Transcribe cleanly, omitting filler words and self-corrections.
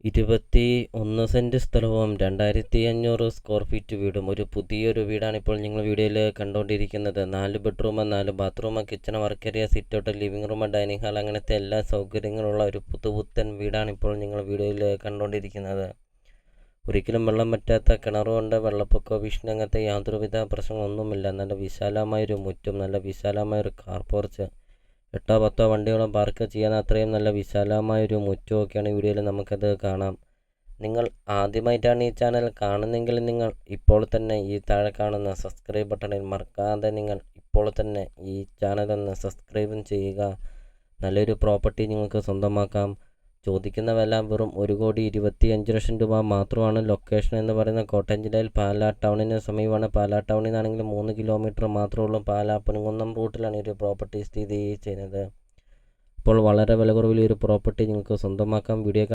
21 cent സ്ഥലവും 2500 square feet വീടും ഒരു പുതിയൊരു വീടാണ് ഇപ്പോൾ നിങ്ങൾ വീഡിയോയിൽ കണ്ടുകൊണ്ടിരിക്കുന്നത്. 4 bedroom, 4 bathroom, kitchen, work area, sit out, living room, dining hall, അങ്ങനത്തെ എല്ലാ സൗകര്യങ്ങളുള്ള ഒരു പുതുപുത്തൻ വീടാണ് ഇപ്പോൾ നിങ്ങൾ വീഡിയോയിൽ കണ്ടുകൊണ്ടിരിക്കുന്നത്. ഒരിക്കലും വെള്ളം പറ്റാത്ത കിണറുകൊണ്ട് വെള്ളപ്പൊക്കോ ഭീഷണി അങ്ങനത്തെ യാതൊരുവിധ പ്രശ്നങ്ങളൊന്നുമില്ല. നല്ല വിശാലമായൊരു മുറ്റും നല്ല വിശാലമായൊരു കാർ പോർച്ച്, 8-10 വണ്ടികളും പാർക്ക് ചെയ്യാൻ അത്രയും നല്ല വിശാലമായൊരു മുറ്റമൊക്കെയാണ് ഈ വീഡിയോയിൽ നമുക്കത് കാണാം. നിങ്ങൾ ആദ്യമായിട്ടാണ് ഈ ചാനൽ കാണുന്നതെങ്കിൽ നിങ്ങൾ ഇപ്പോൾ തന്നെ ഈ താഴെ കാണുന്ന സബ്സ്ക്രൈബ് ബട്ടണിൽ മറക്കാതെ നിങ്ങൾ ഇപ്പോൾ തന്നെ ഈ ചാനലൊന്ന് സബ്സ്ക്രൈബും ചെയ്യുക. നല്ലൊരു പ്രോപ്പർട്ടി നിങ്ങൾക്ക് സ്വന്തമാക്കാം. ചോദിക്കുന്ന വില വെറും 1,25,00,000 രൂപ മാത്രമാണ്. ലൊക്കേഷൻ എന്ന് പറയുന്ന കോട്ടയം ജില്ലയിൽ പാലാ ടൗണിന് സമീപമാണ്. പാലാ ടൗണിൽ നിന്നാണെങ്കിൽ 3 കിലോമീറ്റർ മാത്രമേ ഉള്ളൂ. പാലാ പൊൻകുന്നം റൂട്ടിലാണ് ഈ ഒരു പ്രോപ്പർട്ടി സ്ഥിതി ചെയ്യുന്നത്. അപ്പോൾ വളരെ വില കുറവിൽ ഒരു പ്രോപ്പർട്ടി നിങ്ങൾക്ക് സ്വന്തമാക്കാം. വീഡിയോ